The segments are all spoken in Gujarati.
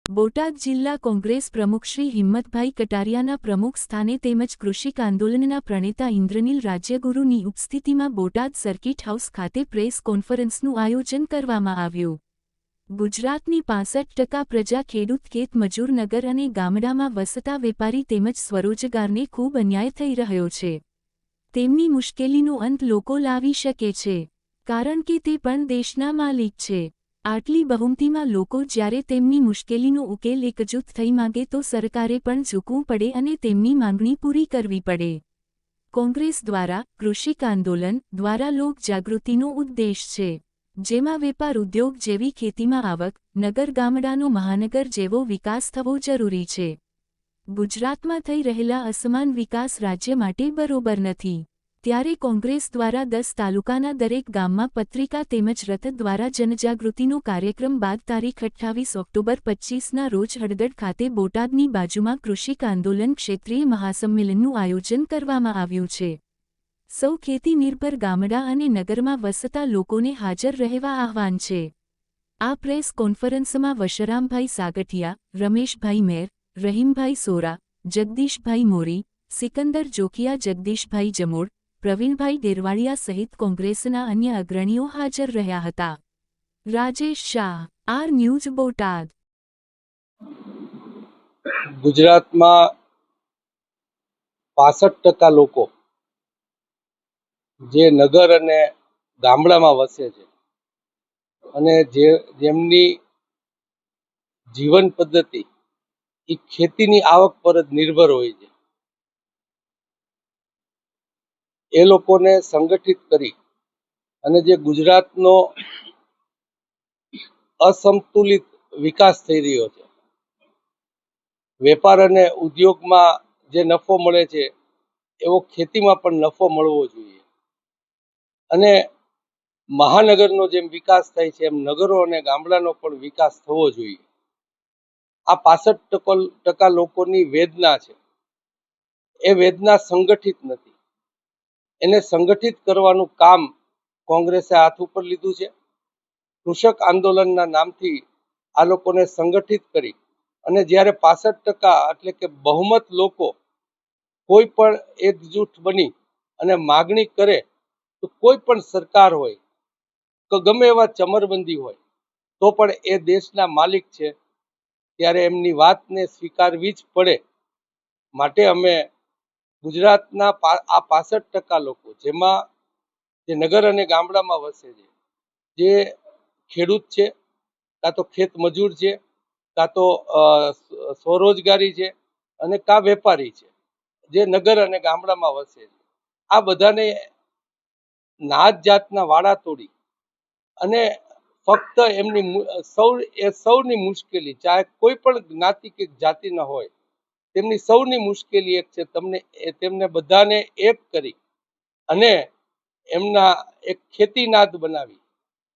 બોટાદ જિલ્લા કોંગ્રેસ પ્રમુખ શ્રી હિંમતભાઈ કટારિયાના પ્રમુખ સ્થાને તેમજ કૃષિક આંદોલનના પ્રણેતા ઇન્દ્રનીલ રાજ્યગુરુની ઉપસ્થિતિમાં બોટાદ સર્કિટ હાઉસ ખાતે પ્રેસ કોન્ફરન્સનું આયોજન કરવામાં આવ્યું. ગુજરાતની 65% પ્રજા ખેડૂત ખેતમજૂર નગર અને ગામડામાં વસતા વેપારી તેમજ સ્વરોજગારને ખૂબ અન્યાય થઈ રહ્યો છે. તેમની મુશ્કેલીનો અંત લોકો લાવી શકે છે, કારણ કે તે પણ દેશના માલિક છે. આટલી બહુમતીમાં લોકો જ્યારે તેમની મુશ્કેલીનો ઉકેલ એકજૂથ થઈ માંગે તો સરકારે પણ ઝૂકવું પડે અને તેમની માંગણી પૂરી કરવી પડે. કોંગ્રેસ દ્વારા કૃષિક આંદોલન દ્વારા લોક જાગૃતિનો ઉદ્દેશ છે, જેમાં વેપાર ઉદ્યોગ જેવી ખેતીમાં આવક, નગર ગામડાનો મહાનગર જેવો વિકાસ થવો જરૂરી છે. ગુજરાતમાં થઈ રહેલા અસમાન વિકાસ રાજ્ય માટે બરોબર નથી. ત્યારે કોંગ્રેસ દ્વારા 10 તાલુકાના દરેક ગામમાં પત્રિકા તેમજ રથ દ્વારા જનજાગૃતિનો કાર્યક્રમ બાદ તારીખ 28 ઓક્ટોબર 25ના રોજ હળગઢ ખાતે બોટાદની બાજુમાં કૃષિક આંદોલન ક્ષેત્રીય મહાસંમેલનનું આયોજન કરવામાં આવ્યું છે. સૌ ખેતી નિર્ભર ગામડા અને નગરમાં વસતા લોકોને હાજર રહેવા આહવાન છે. આ પ્રેસ કોન્ફરન્સમાં વશરામભાઈ સાગઠિયા, રમેશભાઈ મેર, રહીમભાઈ સોરા, જગદીશભાઈ મોરી, સિકંદર જોકિયા, જગદીશભાઈ જમોડ, પ્રવીણભાઈ ડેરવાડિયા સહિત કોંગ્રેસના અન્ય અગ્રણીઓ હાજર રહ્યા હતા. Rajesh Shah, R news, Botad. ગુજરાતમાં 65% લોકો જે નગર અને ગામડામાં વસે છે અને જેમની જીવન પદ્ધતિ એ ખેતીની આવક પર જ નિર્ભર હોય છે, એ લોકોને સંગઠિત કરી અને જે ગુજરાતનો અસંતુલિત વિકાસ થઈ રહ્યો છે, વેપાર અને ઉદ્યોગમાં જે નફો મળે છે એવો ખેતીમાં પણ નફો મળવો જોઈએ અને મહાનગરનો જેમ વિકાસ થાય છે એમ નગરો અને ગામડાનો પણ વિકાસ થવો જોઈએ. આ 65% લોકોની વેદના છે. એ વેદના સંગઠિત નથી. એને સંગઠિત કરવાનું કામ કોંગ્રેસે હાથ ઉપર લીધું છે. કૃષક આંદોલનના નામથી આ લોકોને સંગઠિત કરી અને જ્યારે 65% એટલે કે બહુમત લોકો કોઈ પણ એકજૂઠ બની અને માગણી કરે તો કોઈ પણ સરકાર હોય તો ગમે એવા ચમરબંધી હોય તો પણ એ દેશના માલિક છે, ત્યારે એમની વાતને સ્વીકારવી જ પડે. માટે અમે ગુજરાતના આ 65% લોકો, જેમાં જે નગર અને ગામડામાં વસે છે, જે ખેડૂત છે, કાં તો ખેત મજૂર છે, કાં તો સ્વરોજગારી છે અને કાં વેપારી છે, જે નગર અને ગામડામાં વસે છે, આ બધાને નાત જાતના વાડા તોડી અને ફક્ત એમની સૌની મુશ્કેલી, ચાહે કોઈ પણ જ્ઞાતિ કે જાતિના હોય, તેમની સૌની મુશ્કેલી એક છે. તેમને બધાને એક કરી અને એમના એક ખેતીનાદ બનાવી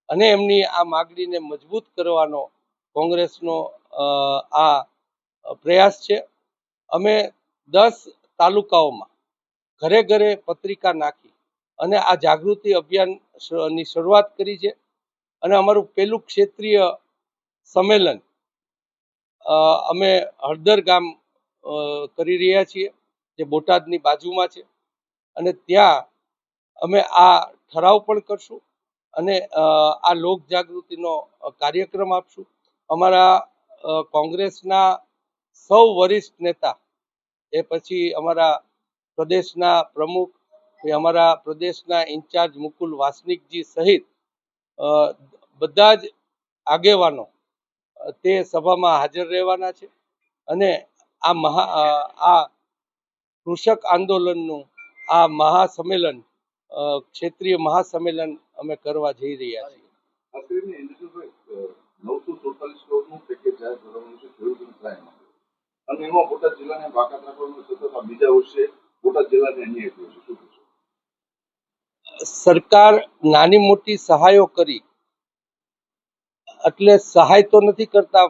અને એમની આ માગણીને મજબૂત કરવાનો કોંગ્રેસનો આ પ્રયાસ છે. અમે 10 તાલુકાઓમાં ઘરે ઘરે પત્રિકા નાખી અને આ જાગૃતિ અભિયાનની શરૂઆત કરી છે અને અમારું પહેલું ક્ષેત્રીય સંમેલન અમે હળદર ગામ કરી રહ્યા છીએ, જે બોટાદની બાજુમાં છે, અને ત્યાં અમે આ ઠરાવ પણ કરશું અને આ લોક જાગૃતિનો કાર્યક્રમ આપશું. અમારા કોંગ્રેસના સૌ વરિષ્ઠ નેતા, એ પછી અમારા પ્રદેશના પ્રમુખ, અમારા પ્રદેશના ઇન્ચાર્જ મુકુલ વાસનિકજી સહિત બધા જ આગેવાનો તે સભામાં હાજર રહેવાના છે અને આ કૃષક આંદોલનનું આ મહાસંમેલન, ક્ષેત્રીય મહાસંમેલન અમે કરવા જઈ રહ્યા છીએ. અને એમાં બોટાદ જિલ્લાને બાકાત રાખવાનું સતત બીજા વર્ષે બોટાદ જિલ્લાને અન્યાય થયો છે. સરકાર નાની મોટી સહાયો કરી એટલે સહાય તો નથી કરતા,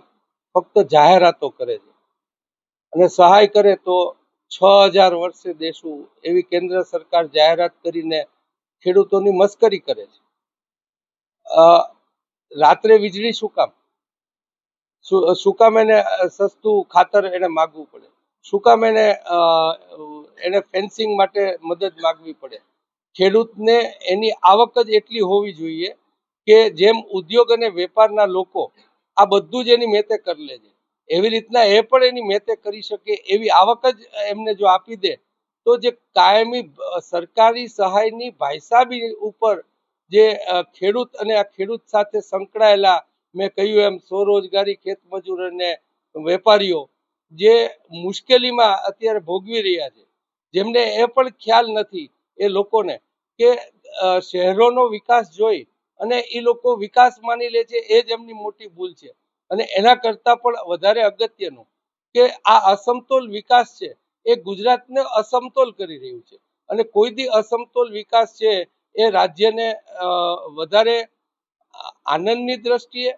ફક્ત જાહેરાતો કરે છે અને સહાય કરે તો 6000 વર્ષે દેશું એવી કેન્દ્ર સરકાર જાહેરાત કરીને ખેડૂતોની મસ્કરી કરે છે. રાત્રે વીજળી શું કામ? શું કામ એને સસ્તું ખાતર એને માગવું પડે, શું કામ એને ફેન્સિંગ માટે મદદ માગવી પડે. ખેડૂતને એની આવક જ એટલી હોવી જોઈએ કે જેમ ઉદ્યોગ અને વેપારના લોકો આ બધું જ એની મેતે કરી લે છે, એવી રીતના એ પણ એની મેતે કરી શકે એવી આવક જ એમને જો આપી દે તો જે કાયમી સરકારી સહાયની ભાઈસાબી ઉપર જે ખેડૂત અને આ ખેડૂત સાથે સંકળાયેલા, મેં કહ્યું એમ સ્વરોજગારી ખેતમજૂર અને વેપારીઓ જે મુશ્કેલીમાં અત્યારે ભોગવી રહ્યા છે, જેમને એ પણ ખ્યાલ નથી એ લોકોને કે શહેરોનો વિકાસ જોઈ અને એ લોકો વિકાસ માની લે છે, એ જ એમની મોટી ભૂલ છે. અને એના કરતાં પણ વધારે અગત્યનું કે આ અસમતોલ વિકાસ છે એ ગુજરાતને અસમતોલ કરી રહ્યું છે. અને કોઈ દી અસમતોલ વિકાસ છે એ રાજ્યને વધારે આનંદની દ્રષ્ટિએ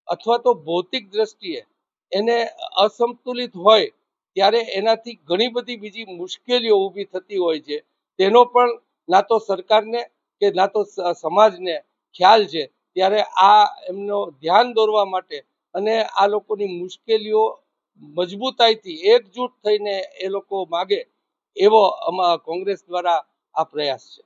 અથવા તો ભૌતિક દ્રષ્ટિએ એને અસંતુલિત હોય ત્યારે એનાથી ઘણી બધી બીજી મુશ્કેલીઓ ઊભી થતી હોય છે. તેનો પણ ના તો સરકારને કે ના તો સમાજને ખ્યાલ છે. ત્યારે આ એમનો ધ્યાન દોરવા માટે અને આ લોકોની મુશ્કેલીઓ મજબૂતાઈથી એકજૂટ થઈને એ લોકો માગે એવો કોંગ્રેસ દ્વારા આ પ્રયાસ છે.